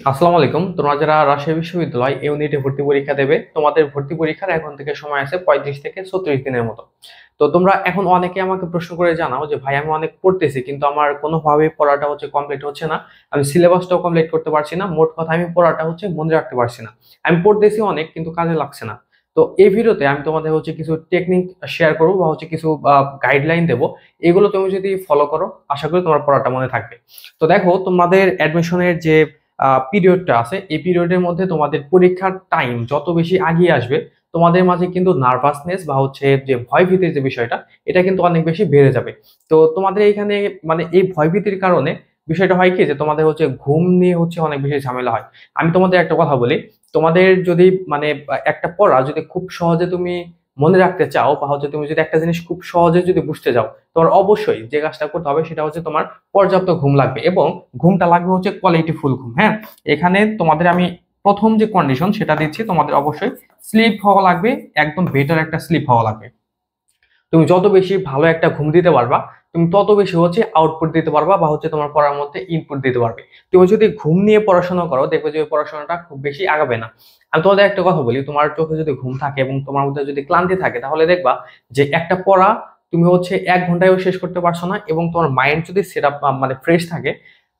আসসালামু আলাইকুম। তোমরা যারা রাজশাহী বিশ্ববিদ্যালয় ইউনিটে ভর্তি পরীক্ষা দেবে, তোমাদের ভর্তি পরীক্ষার এখন থেকে সময় আছে 35 থেকে 36 দিনের মতো। তো তোমরা এখন অনেকে আমাকে প্রশ্ন করে জানাও যে ভাই আমি অনেক পড়তেছি কিন্তু আমার কোনোভাবে পড়াটা কমপ্লিট হচ্ছে না। আমি সিলেবাসটাও কমপ্লিট করতে পারছি না। মোট কথা আমি পড়াটা মনে রাখতে পারছি না। আমি পড়তেছি অনেক কিন্তু কাজে লাগছে না। তো এই ভিডিওতে আমি তোমাদের কিছু টেকনিক শেয়ার করবো বা কিছু গাইডলাইন দেবো। এগুলো তুমি যদি ফলো করো, আশা করি তোমার পড়াটা মনে থাকবে। তো দেখো, তোমাদের অ্যাডমিশনের যে পিরিয়ডটা আছে, এই পিরিয়ডের মধ্যে তোমাদের পরীক্ষার টাইম যত বেশি আগিয়ে আসবে, তোমাদের মাঝে কিন্তু নার্ভাসনেস বা যে ভয় ভীতির যে বিষয়টা, এটা কিন্তু অনেক বেশি বেড়ে যাবে। তো তোমাদের এইখানে এই ভয় ভীতির কারণে বিষয়টা হয় কি, যে তোমাদের ঘুম নিয়ে অনেক বেশি ঝামেলা হয়। আমি তোমাদের একটা কথা বলি, তোমাদের যদি একটা পড়া যদি খুব সহজে তুমি মনে রাখতে চাও বা তুমি যদি একটা জিনিস খুব সহজে যদি বুঝতে যাও, তোমার অবশ্যই যে কাজটা করতে হবে সেটা তোমার পর্যাপ্ত ঘুম লাগবে, এবং ঘুমটা লাগবে কোয়ালিটিফুল ঘুম। হ্যাঁ, এখানে তোমাদের আমি প্রথম যে কন্ডিশন সেটা দিচ্ছি, তোমাদের অবশ্যই স্লিপ হওয়া লাগবে, একদম বেটার একটা স্লিপ হওয়া লাগবে। তুমি যত বেশি ভালো একটা ঘুম দিতে পারবা, তুমি তত বেশি আউটপুট দিতে পারবা বা তোমার পড়ার মধ্যে ইনপুট দিতে পারবে। তুমি যদি ঘুম নিয়ে পড়াশোনা করো, দেখবে যে ওই পড়াশোনাটা খুব বেশি আগাবে না। আমি তোমাদের একটা কথা বলি, তোমার চোখে যদি ঘুম থাকে এবং তোমার মধ্যে যদি ক্লান্তি থাকে, তাহলে দেখবা যে একটা পড়া তুমি 1 ঘন্টায়ও শেষ করতে পারছো না, এবং তোমার মাইন্ড যদি সেট আপ ফ্রেশ থাকে,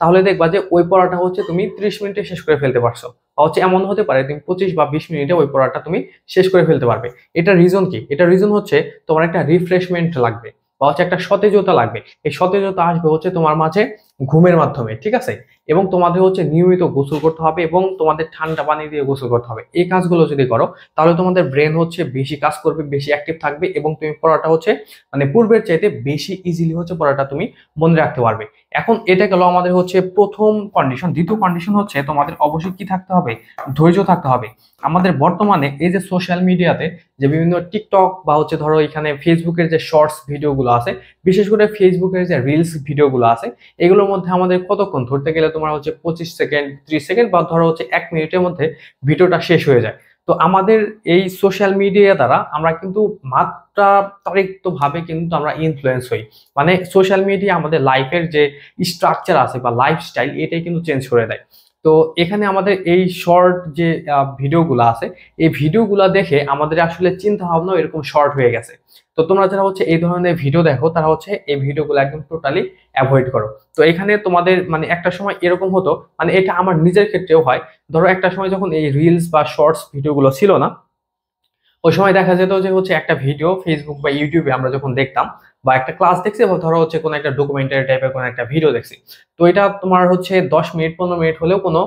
তাহলে দেখবা যে ওই পড়াটা তুমি 30 মিনিটে শেষ করে ফেলতে পারছো। বা এমন হতে পারে তুমি 25 বা 20 মিনিটে ওই পড়াটা তুমি শেষ করে ফেলতে পারবে। এটা রিজন কি? এটা রিজন তোমার একটা রিফ্রেশমেন্ট লাগবে বা একটা সতেজতা লাগবে। এই সতেজতা আসবে তোমার মাঝে ঘুমের মাধ্যমে, ঠিক আছে? এবং তোমাদের নিয়মিত গোসল করতে হবে, এবং তোমাদের ঠান্ডা পানি দিয়ে গোসল করতে হবে। এই কাজগুলো যদি করো, তাহলে তোমাদের ব্রেন বেশি কাজ করবে, বেশি অ্যাক্টিভ থাকবে, এবং তুমি পড়াটা পূর্বের চাইতে বেশি ইজিলি পড়াটা তুমি মনে রাখতে পারবে। এখন এটা গেল আমাদের প্রথম কন্ডিশন। দ্বিতীয় কন্ডিশন তোমাদের অবশ্যই কি থাকতে হবে? ধৈর্য থাকতে হবে। আমাদের বর্তমানে এই যে সোশ্যাল মিডিয়াতে যে বিভিন্ন টিকটক বা ধরো এখানে ফেসবুকের যে শর্টস ভিডিওগুলো আছে, বিশেষ করে ফেসবুকের যে রিলস ভিডিওগুলো আছে, এগুলোর মধ্যে আমাদের কতক্ষণ ধরতে গেলে তোমার 25 সেকেন্ড, 30 সেকেন্ড, বা ধরো 1 মিনিটের মধ্যে ভিডিওটা শেষ হয়ে যায়। তো আমাদের এই সোশ্যাল মিডিয়া দ্বারা আমরা কিন্তু মাত্রাতিরিক্ত ভাবে কিন্তু আমরা ইনফ্লুয়েন্স হই। সোশ্যাল মিডিয়া আমাদের লাইফের যে স্ট্রাকচার আছে বা লাইফস্টাইল, এটাই কিন্তু চেঞ্জ করে দেয়। তো এখানে আমাদের এই শর্ট যে ভিডিওগুলো আছে, এই ভিডিওগুলো দেখে আমাদের আসলে চিন্তা ভাবনা এরকম শর্ট হয়ে গেছে। তো তোমরা যারা এই ধরনের ভিডিও দেখো, তারা এই ভিডিওগুলো একদম টোটালি অ্যাভয়েড করো। তো এখানে তোমাদের একটা সময় এরকম হতো, এটা আমার নিজের ক্ষেত্রেও হয়। ধরো একটা সময় যখন এই রিলস বা শর্টস ভিডিওগুলো ছিল না, ওই সময় দেখা যেত যে একটা ভিডিও ফেসবুক বা ইউটিউবে আমরা যখন দেখতাম, বা একটা ক্লাস দেখছি, বা ধরো কোনো একটা ডকুমেন্টারি টাইপের কোনো একটা ভিডিও দেখছি, তো এটা তোমার 10 মিনিট 15 মিনিট হলেও কোনো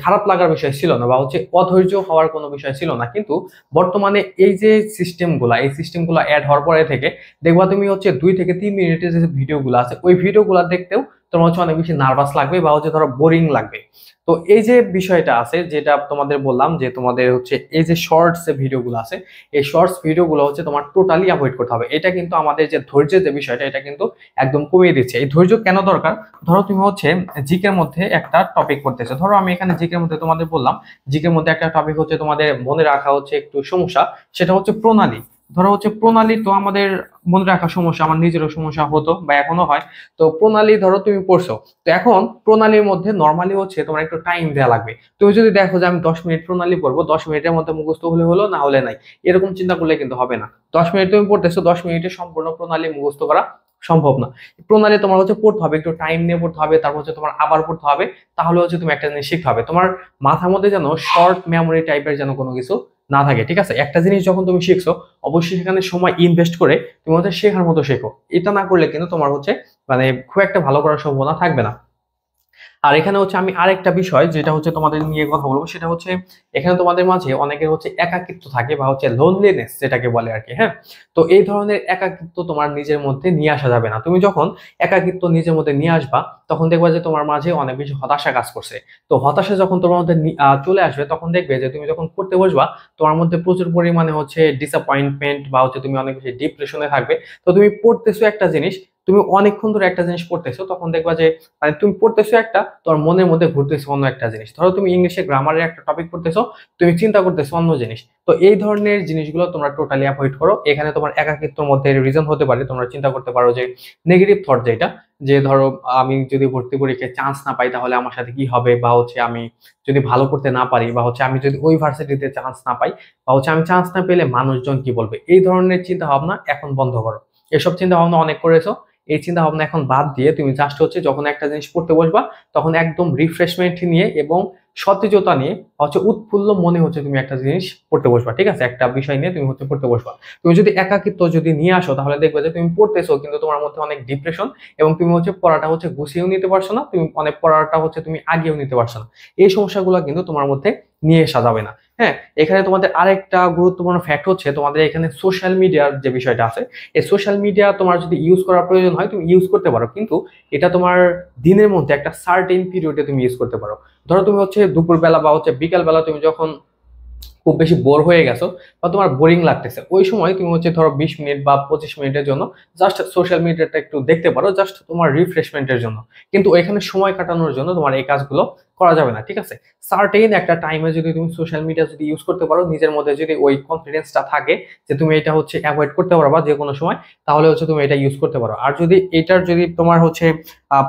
খারাপ লাগার বিষয় ছিল না, বা অধৈর্য হওয়ার কোনো বিষয় ছিল না। কিন্তু বর্তমানে এই যে সিস্টেমগুলো অ্যাড হওয়ার পরে থেকে দেখবা তুমি 2 থেকে 3 মিনিটের যে ভিডিওগুলো আছে, ওই ভিডিওগুলো দেখতেও তোমার অনেক বেশি নার্ভাস লাগবে, বা ধরো বোরিং লাগবে। তো এই যে বিষয়টা আছে, যেটা তোমাদের বললাম, যে তোমাদের এই যে শর্টস যে ভিডিওগুলো আছে, এই শর্টস ভিডিওগুলো তোমার টোটালি অ্যাভয়েড করতে হবে। এটা কিন্তু আমাদের যে ধৈর্যের যে বিষয়টা, এটা কিন্তু একদম কমিয়ে দিচ্ছে। এই ধৈর্য কেন দরকার? ধরো তুমি জিকের মধ্যে একটা টপিক করতেছো, ধরো আমি এখানে জিকের মধ্যে তোমাদের বললাম, জিকের মধ্যে একটা টপিক তোমাদের মনে রাখা একটু সমস্যা, সেটা প্রণালী। ধরো প্রণালী তো আমাদের মনে রাখা সমস্যা, আমার নিজেরও সমস্যা হতো বা এখনো হয়। তো প্রণালী ধরো তুমি পড়ছো, তো এখন প্রণালীর মধ্যে নর্মালি তোমার একটু টাইম দেওয়া লাগবে। তুমি যদি দেখো যে আমি 10 মিনিট প্রণালী পড়বো, 10 মিনিটের মধ্যে মুখস্থ হলে হলো, না হলে নাই, এরকম চিন্তা করলে কিন্তু হবে না। 10 মিনিট তুমি পড়তেছো, 10 মিনিটে সম্পূর্ণ প্রণালী মুখস্থ করা সম্ভব না। প্রণালী তোমার পড়তে হবে, একটু টাইম নিয়ে পড়তে হবে, তারপর তোমার আবার পড়তে হবে। তাহলে তুমি একটা জিনিস শিখতে হবে। তোমার মাথার মধ্যে যেন শর্ট মেমোরি টাইপের যেন কোনো কিছু না থাকে, ঠিক আছে? একটা জিনিস যখন তুমি শিখছো, অবশ্যই সেখানে সময় ইনভেস্ট করে তুমি শেখার মতো শেখো। এটা না করলে কিন্তু তোমার খুব একটা ভালো করার সম্ভাবনা থাকবে না। আর এখানে আমি আরেকটা বিষয় যেটা তোমাদের নিয়ে কথা বলবো, সেটা এখানে তোমাদের মাঝে অনেকের একাকিত্ব থাকে বা লোনলিনেস যেটাকে বলে আর কি। হ্যাঁ, তো এই ধরনের একাকিত্ব তোমার নিজের মধ্যে নিয়ে আসা যাবে না। তুমি যখন একাকিত্ব নিজের মধ্যে নিয়ে আসবা, তখন দেখবা যে তোমার মাঝে অনেক বেশি হতাশা কাজ করছে। তো হতাশা যখন তোমার মধ্যে চলে আসবে, তখন দেখবে যে তুমি যখন পড়তে বসবা, তোমার মধ্যে প্রচুর পরিমাণে ডিসঅ্যাপয়েন্টমেন্ট বা তুমি অনেক বেশি ডিপ্রেশনে থাকবে। তো তুমি পড়তেছো একটা জিনিস, তুমি অনেকক্ষণ ধরে একটা জিনিস পড়তেছো, তখন দেখবা যে মানে তুমি পড়তেছো একটা, তোমার মনের মধ্যে ঘুরতেছে অন্য একটা জিনিস। ধরো তুমি ইংলিশে গ্রামারের একটা টপিক পড়তেছো, তুমি চিন্তা করতেছো অন্য জিনিস। তো এই ধরনের জিনিসগুলো তোমরা টোটালি অ্যাভয়েড করো। এখানে তোমার একাকিত্বের মধ্যে রিজন হতে পারে, তোমরা চিন্তা করতে পারো যে নেগেটিভ থট যেটা, যে ধরো আমি যদি ভর্তি পরীক্ষায় চান্স না পাই তাহলে আমার সাথে কি হবে, বা হচ্ছে আমি যদি ভালো করতে না পারি, বা হচ্ছে আমি যদি ওই ভার্সিটিতে চান্স না পাই, বা হচ্ছে আমি চান্স না পেলে মানুষজন কি বলবে, এই ধরনের চিন্তা ভাবনা এখন বন্ধ করো। এসব চিন্তা ভাবনা অনেক করেছো, এই চিন্তা ভাবনা এখন বাদ দিয়ে তুমি জাস্ট হচ্ছে যখন একটা জিনিস পড়তে বসবা তখন একদম রিফ্রেশমেন্ট নিয়ে এবং সতেজতা নিয়ে হচ্ছে উৎফুল্ল মনে হচ্ছে তুমি একটা জিনিস পড়তে বসবা, ঠিক আছে? একটা বিষয় নিয়ে তুমি হচ্ছে পড়তে বসবা। তুমি যদি একাকিত্ব যদি নিয়ে আসো তাহলে দেখবে যে তুমি পড়তেছো কিন্তু তোমার মধ্যে অনেক ডিপ্রেশন, এবং তুমি হচ্ছে পড়াটা হচ্ছে গুছিয়েও নিতে পারছো না, তুমি অনেক পড়াটা হচ্ছে তুমি আগেও নিতে পারছো না। এই সমস্যাগুলো কিন্তু তোমার মধ্যে নিয়ে আসা যাবে না। হ্যাঁ, এখানে তোমাদের আরেকটা গুরুত্বপূর্ণ ফ্যাক্ট হচ্ছে তোমাদের এখানে সোশ্যাল মিডিয়ার যে বিষয়টা আছে। এই সোশ্যাল মিডিয়া তোমার যদি ইউজ করার প্রয়োজন হয় তুমি ইউজ করতে পারো, কিন্তু এটা তোমার দিনের মধ্যে একটা সার্টেন পিরিয়ডে তুমি ইউজ করতে পারো। ধরো তুমি হচ্ছে দুপুরবেলা বা হচ্ছে বিকালবেলা তুমি যখন খুব বেশি বোর হয়ে গেছো বা তোমার বোরিং লাগতেছে, ওই সময় তুমি হচ্ছে ধরো 20 মিনিট বা 25 মিনিটের জন্য জাস্ট সোশ্যাল মিডিয়াটা একটু দেখতে পারো, জাস্ট তোমার রিফ্রেশমেন্টের জন্য। কিন্তু এখানে সময় কাটানোর জন্য তোমার এই কাজগুলো করা যাবে না, ঠিক আছে? সার্টেন একটা টাইমে যদি তুমি সোশ্যাল মিডিয়া যদি ইউজ করতে পারো, নিজের মধ্যে যদি ওই কনফিডেন্সটা থাকে যে তুমি এটা হচ্ছে অ্যাভয়েড করতে পারবা যে কোনো সময়, তাহলে হচ্ছে তুমি এটা ইউজ করতে পারো। আর যদি এটার যদি তোমার হচ্ছে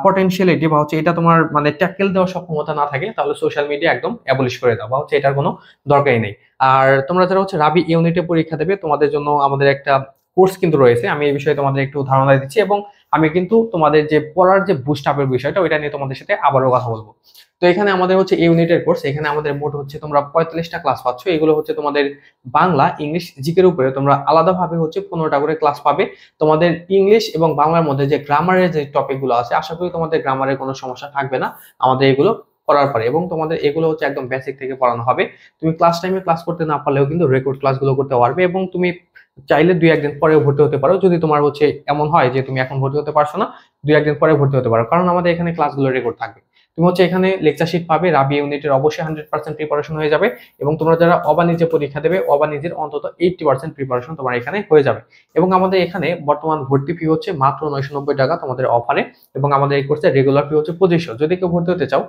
পটেনশিয়ালিটি বা হচ্ছে এটা তোমার মানে ট্যাকেল দেওয়ার সক্ষমতা না থাকে, তাহলে সোশ্যাল মিডিয়া একদম অ্যাবলিশ করে দাও, বা হচ্ছে এটার কোনো দরকারই নেই। আর তোমরা যারা হচ্ছে রাবি ইউনিটে পরীক্ষা দেবে, তোমাদের জন্য আমাদের একটা কোর্স কিন্তু রয়েছে, আমি এই বিষয়ে তোমাদের একটু ধারণা দিচ্ছি, এবং আমি কিন্তু তোমাদের যে পড়ার যে বুস্ট আপের বিষয়টা ওইটা নিয়ে তোমাদের সাথে আবারও কথা বলবো। তো এখানে আমাদের হচ্ছে এই ইউনিটের কোর্স, এখানে আমাদের মোট হচ্ছে তোমরা 45টা ক্লাস পাচ্ছ। এগুলো হচ্ছে তোমাদের বাংলা, ইংলিশ, জিকের উপরে তোমরা আলাদাভাবে হচ্ছে 15টা করে ক্লাস পাবে। তোমাদের ইংলিশ এবং বাংলার মধ্যে যে গ্রামারের যে টপিকগুলো আছে, আশা করি তোমাদের গ্রামারের কোনো সমস্যা থাকবে না আমাদের এগুলো করার পরে। এবং তোমাদের এগুলো হচ্ছে একদম বেসিক থেকে পড়ানো হবে। তুমি ক্লাস টাইমে ক্লাস করতে না পারলেও কিন্তু রেকর্ড ক্লাসগুলো করতে পারবে, এবং তুমি চাইলে 2-1 দিন পরেও ভর্তি হতে পারো, যদি তোমার হচ্ছে এমন হয় যে তুমি এখন ভর্তি হতে পারছো না, 2-1 দিন পরে ভর্তি হতে পারো, কারণ আমাদের এখানে ক্লাসগুলো রেকর্ড থাকবে। তুমি হচ্ছে এখানে লেকচার শিট পাবে, রাবি ইউনিটের অবশ্যই 100% প্রিপারেশন হয়ে যাবে, এবং তোমরা যারা অবাণিজ্য পরীক্ষা দেবে অবাণিজ্যের অন্তত 80% প্রিপারেশন তোমার এখানে হয়ে যাবে। এবং আমাদের এখানে বর্তমান ভর্তি ফি হচ্ছে মাত্র 990 টাকা তোমাদের অফারে, এবং আমাদের এই কোর্সের রেগুলার ফি হচ্ছে 2500। যদি কেউ ভর্তি হতে চাও,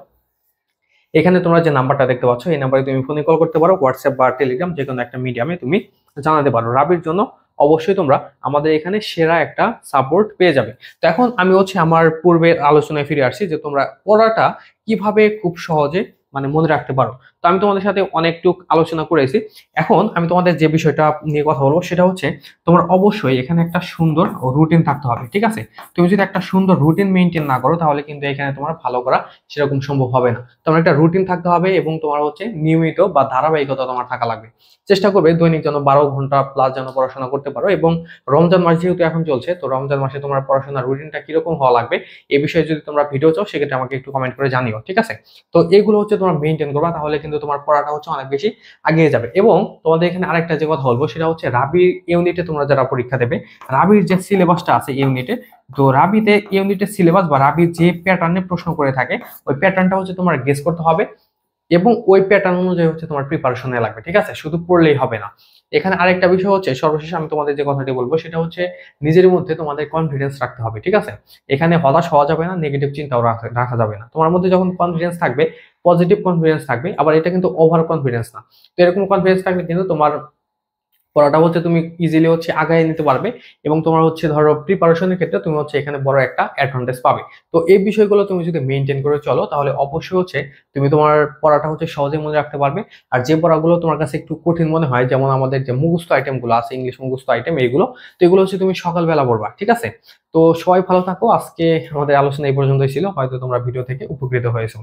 এখানে তোমরা যে নাম্বারটা দেখতে পাচ্ছ এই নাম্বারে তুমি ফোনে কল করতে পারো, হোয়াটসঅ্যাপ বা টেলিগ্রাম যে কোনো একটা মিডিয়ামে তুমি জানাতে পারো। রাবির জন্য অবশ্যই তোমরা আমাদের এখানে সেরা একটা সাপোর্ট পেয়ে যাবে। তো এখন আমি হচ্ছে আমার পূর্বের আলোচনায় ফিরে আসছি যে তোমরা পড়াটা কিভাবে খুব সহজে মানে মনে রাখতে পারো। তো আমি তোমাদের সাথে অনেকটুক আলোচনা করেছি। এখন আমি তোমাদের যে বিষয়টা নিয়ে কথা বলবো সেটা হচ্ছে তোমার অবশ্যই এখানে একটা সুন্দর রুটিন থাকতে হবে, ঠিক আছে? তুমি যদি একটা সুন্দর রুটিন মেনটেন না করো তাহলে কিন্তু এখানে তোমার ভালো করা সেরকম সম্ভব হবে না। তোমার একটা রুটিন থাকতে হবে, এবং তোমার হচ্ছে নিয়মিত বা ধারাবাহিকতা তোমার থাকা লাগবে। চেষ্টা করবে দৈনিক যেন 12 ঘন্টা প্লাস যেন পড়াশোনা করতে পারো। এবং রমজান মাস যেহেতু এখন চলছে, তো রমজান মাসে তোমার পড়াশোনার রুটিনটা কিরকম হওয়া লাগবে এই বিষয়ে যদি তোমরা ভিডিও চাও সেক্ষেত্রে আমাকে একটু কমেন্ট করে জানিও, ঠিক আছে? তো এগুলো হচ্ছে তোমরা মেনটেন করবা, তাহলে কিন্তু তোমার পড়াটা হচ্ছে অনেক বেশি এগিয়ে যাবে। এবং তোমাদের এখানে আরেকটা যে কথা বলবো সেটা হচ্ছে রাবির ইউনিটে তোমরা যারা পরীক্ষা দেবে, রাবির যে সিলেবাসটা আছে ইউনিটে, তো রাবিতে ইউনিটের সিলেবাস বা রাবির যে প্যাটার্নে প্রশ্ন করে থাকে ওই প্যাটার্নটা হচ্ছে তোমার গেস করতে হবে, এবং ওই প্যাটার্ন অনুযায়ী হচ্ছে তোমার প্রিপারেশন নেওয়া লাগবে, ঠিক আছে? শুধু পড়লেই হবে না। এখানে আরেকটা বিষয় হচ্ছে, সর্বশেষে আমি তোমাদের যে কথাটি বলবো সেটা হচ্ছে নিজের মধ্যে তোমাদের কনফিডেন্স রাখতে হবে, ঠিক আছে? এখানে হতাশ হওয়া যাবে না, নেগেটিভ চিন্তাও রাখা যাবে না। তোমার মধ্যে যখন কনফিডেন্স থাকবে, পজিটিভ কনফিডেন্স থাকবে, আবার এটা কিন্তু ওভার কনফিডেন্স না। তো এরকম কনফিডেন্স থাকলে কিন্তু তোমার পড়াটা হচ্ছে তুমি ইজিলি হচ্ছে আগায় নিতে পারবে, এবং তোমার হচ্ছে ধরো প্রিপারেশনের ক্ষেত্রে তুমি হচ্ছে এখানে বড় একটা অ্যাডভান্টেজ পাবে। তো এই বিষয়গুলো তুমি যদি মেনটেন করে চলো তাহলে অবশ্যই হচ্ছে তুমি তোমার পড়াটা হচ্ছে সহজে মনে রাখতে পারবে। আর যে পড়াগুলো তোমার কাছে একটু কঠিন মনে হয়, যেমন আমাদের যে মুখস্থ আইটেমগুলো আছে, ইংলিশ মুখস্থ আইটেম এইগুলো, তো এগুলো হচ্ছে তুমি সকালবেলা পড়বা, ঠিক আছে? তো সবাই ভালো থাকো। আজকে আমাদের আলোচনা এই পর্যন্তই ছিল, হয়তো তোমরা ভিডিও থেকে উপকৃত হয়েছো।